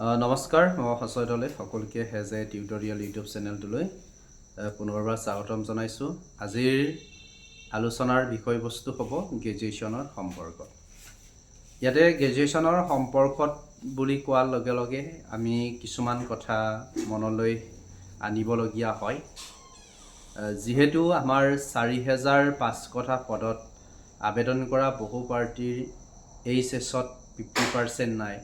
নমস্কাৰ মই সঞ্জয় দলে সকলোকে হেজ এ টিউটৰিয়েল ইউটিউব চেনেলটোলৈ পুনৰবাৰ স্বাগতম জনাইছোঁ। আজিৰ আলোচনাৰ বিষয়বস্তু হ'ব গ্ৰেজুৱেশ্যনৰ সম্পৰ্কত। ইয়াতে গ্ৰেজুৱেশ্যনৰ সম্পৰ্কত বুলি কোৱাৰ লগে লগে আমি কিছুমান কথা মনলৈ আনিবলগীয়া হয়। যিহেতু আমাৰ ৪৫০০ পদত আবেদন কৰা বহু পাৰ্টিৰ এইচএছত 50% নাই।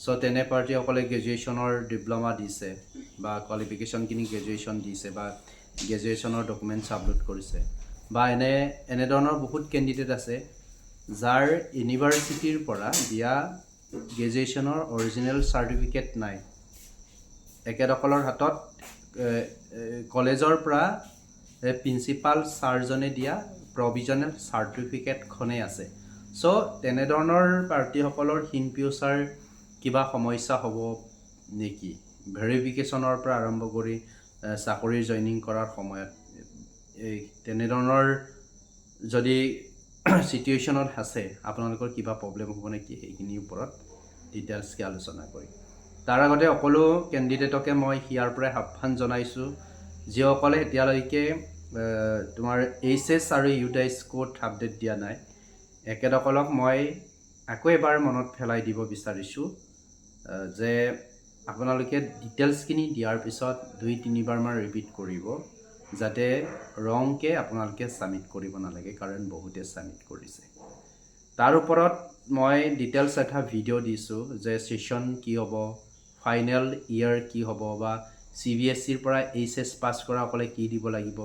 চ' তেনে পাৰ্টিসকলে গ্ৰেজুৱেশ্যনৰ ডিপ্ল'মা দিছে বা কোৱালিফিকেশ্যনখিনি গ্ৰেজুৱেশ্যন দিছে বা গ্ৰেজুৱেশ্যনৰ ডকুমেণ্টছ আপলোড কৰিছে বা এনেধৰণৰ বহুত কেণ্ডিডেট আছে যাৰ ইউনিভাৰ্চিটিৰ পৰা দিয়া গ্ৰেজুৱেশ্যনৰ অৰিজিনেল চাৰ্টিফিকেট নাই। এখেতসকলৰ হাতত কলেজৰ পৰা প্ৰিন্সিপাল ছাৰজনে দিয়া প্ৰভিজনেল চাৰ্টিফিকেটখনেই আছে। চ' তেনেধৰণৰ পাৰ্টিসকলৰ ইন ফিউচাৰ কিবা সমস্যা হ'ব নেকি, ভেৰিফিকেশ্যনৰ পৰা আৰম্ভ কৰি চাকৰিৰ জইনিং কৰাৰ সময়ত তেনেধৰণৰ যদি চিটুৱেশ্যনত আছে আপোনালোকৰ কিবা প্ৰব্লেম হ'ব নেকি, সেইখিনিৰ ওপৰত ডিটেইলছকৈ আলোচনা কৰিম। তাৰ আগতে সকলো কেণ্ডিডেটকে মই ইয়াৰ পৰাই আহ্বান জনাইছোঁ যিসকলে এতিয়ালৈকে তোমাৰ এইচএছ আৰু ইউডাইচ কোড আপডেট দিয়া নাই, এখেতসকলক মই আকৌ এবাৰ মনত পেলাই দিব বিচাৰিছোঁ যে আপোনালোকে ডিটেইলছখিনি দিয়াৰ পিছত 2-3 বাৰমান ৰিপিট কৰিব, যাতে ৰংকৈ আপোনালোকে ছাবমিট কৰিব নালাগে, কাৰণ বহুতে ছাবমিট কৰিছে। তাৰ ওপৰত মই ডিটেইলছ এটা ভিডিঅ' দিছোঁ যে ছেশ্যন কি হ'ব, ফাইনেল ইয়েৰ কি হ'ব, বা CBSEৰ পৰা এইচএছ পাছ কৰাসকলে কি দিব লাগিব,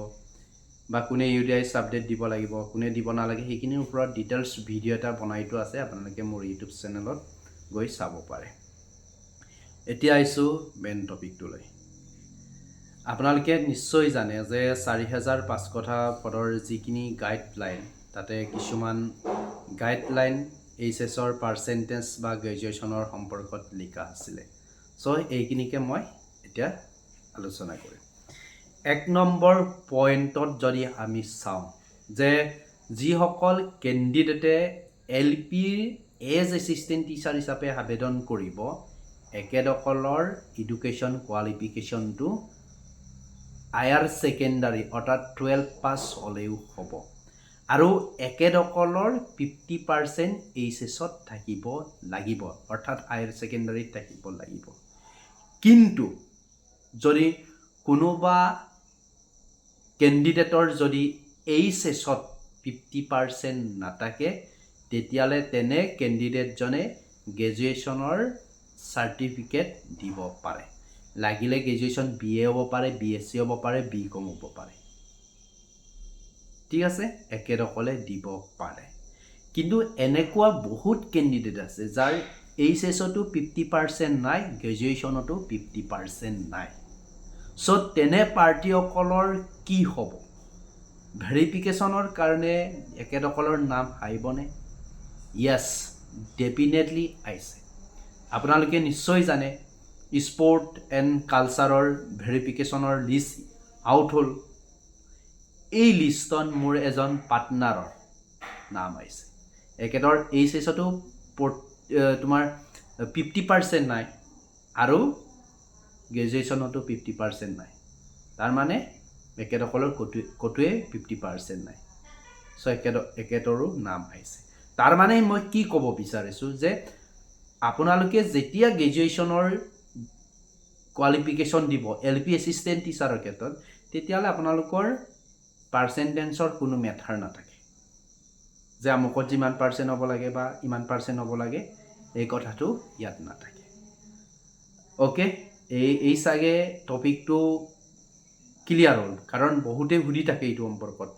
বা কোনে ইউডিআইচ আপডেট দিব লাগিব, কোনে দিব নালাগে, সেইখিনিৰ ওপৰত ডিটেইলছ ভিডিঅ' এটা বনাই থোৱা আছে। আপোনালোকে মোৰ ইউটিউব চেনেলত গৈ চাব পাৰে। এতিয়া আহিছোঁ মেইন টপিকটোলৈ। আপোনালোকে নিশ্চয় জানে যে ৪৫০০ পদৰ যিখিনি গাইডলাইন, তাতে কিছুমান গাইডলাইন এইচএছৰ পাৰ্চেণ্টেজ বা গ্ৰেজুৱেশ্যনৰ সম্পৰ্কত লিখা আছিলে। চ' এইখিনিকে মই এতিয়া আলোচনা কৰিম। ১ নম্বৰ পইণ্টত যদি আমি চাওঁ যে যিসকল কেণ্ডিডেটে LPৰ এজ এছিষ্টেণ্ট টিচাৰ হিচাপে আবেদন কৰিব, এখেতসকলৰ এডুকেশ্যন কোৱালিফিকেশ্যনটো হায়াৰ ছেকেণ্ডাৰী অৰ্থাৎ 12 পাছ হ'লেও হ'ব, আৰু এখেতসকলৰ 50% এইচএছত থাকিব লাগিব, অৰ্থাৎ হায়াৰ ছেকেণ্ডাৰীত থাকিব লাগিব। কিন্তু যদি কোনোবা কেণ্ডিডেটৰ যদি এইচএছত 50% নাথাকে, তেতিয়াহ'লে তেনে কেণ্ডিডেটজনে গ্ৰেজুৱেশ্যনৰ চাৰ্টিফিকেট দিব পাৰে। লাগিলে গ্ৰেজুৱেশ্যন BA হ'ব পাৰে, BSc হ'ব পাৰে, BCom হ'ব পাৰে, ঠিক আছে, এখেতসকলে দিব পাৰে। কিন্তু এনেকুৱা বহুত কেণ্ডিডেট আছে যাৰ এইচএছতো 50% নাই, গ্ৰেজুৱেশ্যনতো 50% নাই। চ' তেনে পাৰ্টিসকলৰ কি হ'ব? ভেৰিফিকেশ্যনৰ কাৰণে এখেতসকলৰ নাম আহিবনে? য়েছ, ডেফিনেটলি আহিছে। আপোনালোকে নিশ্চয় জানে স্পৰ্ট এণ্ড কালচাৰৰ ভেৰিফিকেশ্যনৰ লিষ্ট আউট হ'ল। এই লিষ্টত মোৰ এজন পাৰ্টনাৰৰ নাম আহিছে। এখেতৰ এইচএছতো তোমাৰ 50% নাই আৰু গ্ৰেজুৱেশ্যনতো 50% নাই। তাৰমানে এখেতসকলৰ ক'তোৱে 50% নাই। চ' এখেতৰো নাম আহিছে। তাৰমানে মই কি ক'ব বিচাৰিছোঁ যে আপোনালোকে যেতিয়া গ্ৰেজুৱেশ্যনৰ কোৱালিফিকেশ্যন দিব LP এছিষ্টেণ্ট টিচাৰৰ ক্ষেত্ৰত, তেতিয়াহ'লে আপোনালোকৰ পাৰ্চেণ্টেজৰ কোনো মেটাৰ নাথাকে যে আমুকত যিমান পাৰ্চেণ্ট হ'ব লাগে বা ইমান পাৰ্চেণ্ট হ'ব লাগে, এই কথাটো ইয়াত নাথাকে। অ'কে, এই চাগে টপিকটো ক্লিয়াৰ হ'ল, কাৰণ বহুতে সুধি থাকে এইটো সম্পৰ্কত।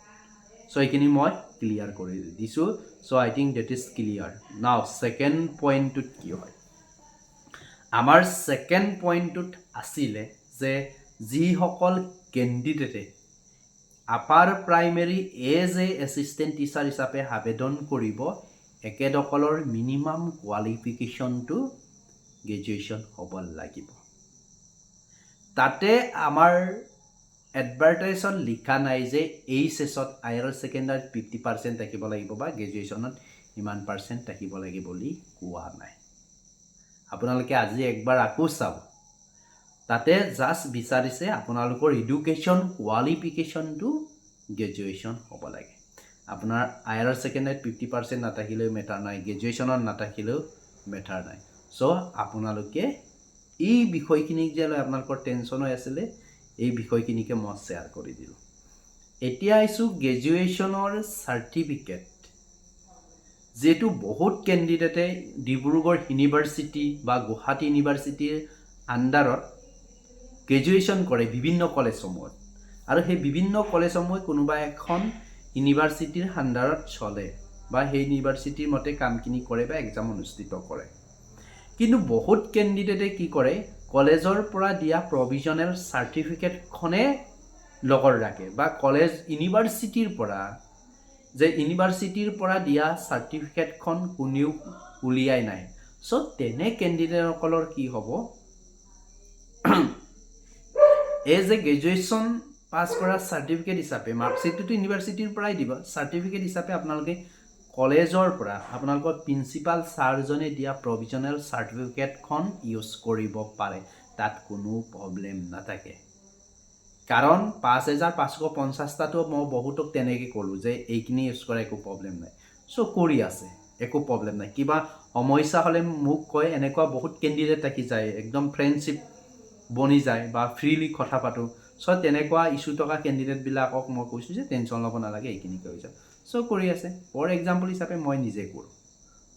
চ' এইখিনি মই ক্লিয়াৰ কৰি দিছোঁ। So' I think that is clear. Now second পইণ্টটোত কি হয়? আমাৰ ছেকেণ্ড পইণ্টটোত আছিলে যে যিসকল কেণ্ডিডেটে upper primary as a assistant teacher হিচাপে আবেদন কৰিব, এখেতসকলৰ মিনিমাম কোৱালিফিকেশ্যনটো গ্ৰেজুৱেশ্যন হ'ব লাগিব। তাতে আমাৰ এডভাৰটাইজত লিখা নাই যে এইচএছত হায়াৰ ছেকেণ্ডাৰীত 50% থাকিব লাগিব বা গ্ৰেজুৱেশ্যনত ইমান পাৰ্চেণ্ট থাকিব লাগিব বুলি কোৱা নাই। আপোনালোকে আজি একবাৰ আকৌ চাব তাতে জাষ্ট বিচাৰিছে আপোনালোকৰ এডুকেশ্যন কোৱালিফিকেশ্যনটো গ্ৰেজুৱেশ্যন হ'ব লাগে আপোনাৰ হায়াৰ ছেকেণ্ডাৰীত 50% নাথাকিলেও মেটাৰ নাই গ্ৰেজুৱেশ্যনত নাথাকিলেও মেটাৰ নাই চ' আপোনালোকে এই বিষয়খিনিক যে আপোনালোকৰ টেনশ্যন হৈ আছিলে এই বিষয়খিনিকে মই শ্বেয়াৰ কৰি দিলোঁ এতিয়া আইছোঁ গ্ৰেজুৱেশ্যনৰ চাৰ্টিফিকেট যেটো বহুত কেণ্ডিডেটে ডিব্ৰুগড় ইউনিভাৰ্চিটি বা গুৱাহাটী ইউনিভাৰ্চিটিৰ আণ্ডাৰত গ্ৰেজুৱেশ্যন কৰে বিভিন্ন কলেজসমূহত আৰু সেই বিভিন্ন কলেজসমূহ কোনোবা এখন ইউনিভাৰ্চিটিৰ আণ্ডাৰত চলে বা সেই ইউনিভাৰ্চিটিৰ মতে কামখিনি কৰে বা এক্সাম অনুষ্ঠিত কৰে কিন্তু বহুত কেণ্ডিডেটে কি কৰে কলেজৰ পৰা দিয়া প্ৰভিজনেল চাৰ্টিফিকেটখনে লগত ৰাখে বা কলেজ ইউনিভাৰ্চিটিৰ পৰা যে ইউনিভাৰ্চিটিৰ পৰা দিয়া চাৰ্টিফিকেটখন কোনেও উলিয়াই নাই চ' তেনে কেণ্ডিডেটসকলৰ কি হ'ব এই যে গ্ৰেজুৱেশ্যন পাছ কৰা চাৰ্টিফিকেট হিচাপে মাৰ্কশ্বিটটোতো ইউনিভাৰ্চিটিৰ পৰাই দিব চাৰ্টিফিকেট হিচাপে আপোনালোকে কলেজৰ পৰা আপোনালোকৰ প্ৰিন্সিপাল ছাৰজনে দিয়া প্ৰভিজনেল চাৰ্টিফিকেটখন ইউজ কৰিব পাৰে তাত কোনো প্ৰব্লেম নাথাকে কাৰণ 5550টাতো মই বহুতক তেনেকৈ ক'লোঁ যে এইখিনি ইউজ কৰা একো প্ৰব্লেম নাই চ' কৰি আছে একো প্ৰব্লেম নাই কিবা সমস্যা হ'লে মোক কয় এনেকুৱা বহুত কেণ্ডিডেট থাকি যায় একদম ফ্ৰেণ্ডশ্বিপ বনি যায় বা ফ্ৰীলি কথা পাতোঁ চ' তেনেকুৱা ইছ্যু থকা কেণ্ডিডেটবিলাকক মই কৈছোঁ যে টেনশ্যন ল'ব নালাগে এইখিনিকে হৈ যায় চ' কৰি আছে ফৰ এক্সাম্পল হিচাপে মই নিজে কৰোঁ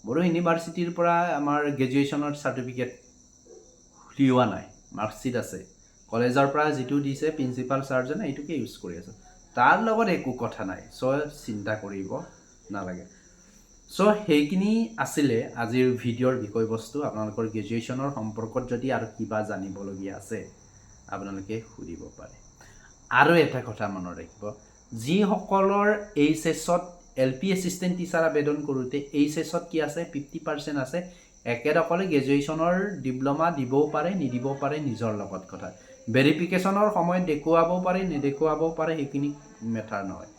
মোৰো ইউনিভাৰ্চিটিৰ পৰা আমাৰ গ্ৰেজুৱেশ্যনৰ চাৰ্টিফিকেট উলিওৱা নাই মাৰ্কশ্বিট আছে কলেজৰ পৰা যিটো দিছে প্ৰিন্সিপাল ছাৰজনে এইটোকে ইউজ কৰি আছে তাৰ লগত একো কথা নাই চ' চিন্তা কৰিব নালাগে চ' সেইখিনি আছিলে আজিৰ ভিডিঅ'ৰ বিষয়বস্তু আপোনালোকৰ গ্ৰেজুৱেশ্যনৰ সম্পৰ্কত যদি আৰু কিবা জানিবলগীয়া আছে আপোনালোকে সুধিব পাৰে আৰু এটা কথা মনত ৰাখিব যিসকলৰ এইচএছত LP এছিষ্টেণ্ট টিচাৰ আবেদন কৰোঁতে এইচএছত কি আছে 50% আছে একেদৰে গ্ৰেজুৱেশ্যনৰ ডিপ্ল'মা দিবও পাৰে নিদিবও পাৰে নিজৰ লগত কথা ভেৰিফিকেশ্যনৰ সময়ত দেখুৱাব পাৰে নেদেখুৱাব পাৰে সেইখিনি মেটাৰ নহয়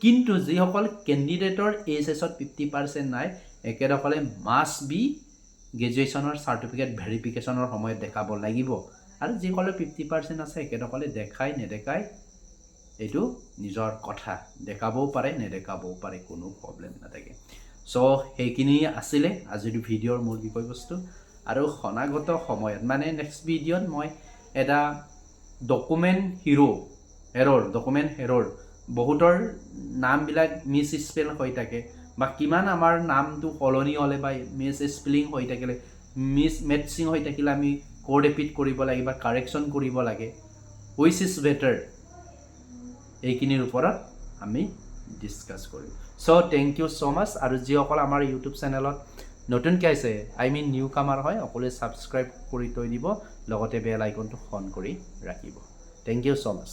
কিন্তু যিসকল কেণ্ডিডেটৰ এইচএছত 50% নাই একেদৰে মাষ্ট বি গ্ৰেজুৱেশ্যনৰ চাৰ্টিফিকেট ভেৰিফিকেশ্যনৰ সময়ত দেখাব লাগিব আৰু যিসকলৰ 50% আছে একেদৰে দেখাই নেদেখাই এইটো নিজৰ কথা দেখাবও পাৰে নেদেখাবও পাৰে কোনো প্ৰব্লেম নাথাকে চ' সেইখিনি আছিলে আজিৰ ভিডিঅ'ৰ মূল বিষয়বস্তু আৰু অনাগত সময়ত মানে নেক্সট ভিডিঅ'ত মই এটা ডকুমেণ্ট এৰৰ বহুতৰ নামবিলাক মিছ স্পেল হৈ থাকে বা কিমান আমাৰ নামটো সলনি হ'লে বা মিছ স্পেলিং হৈ থাকিলে মিছ মেটচিং হৈ থাকিলে আমি কোড ৰিপিট কৰিব লাগে বা কাৰেকশ্যন কৰিব লাগে হুইচ ইজ বেটাৰ এইখিনিৰ ওপৰত আমি ডিছকাছ কৰিম চ' থেংক ইউ ছ' মাছ আৰু যিসকল আমাৰ ইউটিউব চেনেলত নতুনকৈ আছে নিউ কামাৰ হয় সকলোৱে ছাবস্ক্ৰাইব কৰি থৈ দিব লগতে বেল আইকনটো অন কৰি ৰাখিব থেংক ইউ ছ' মাছ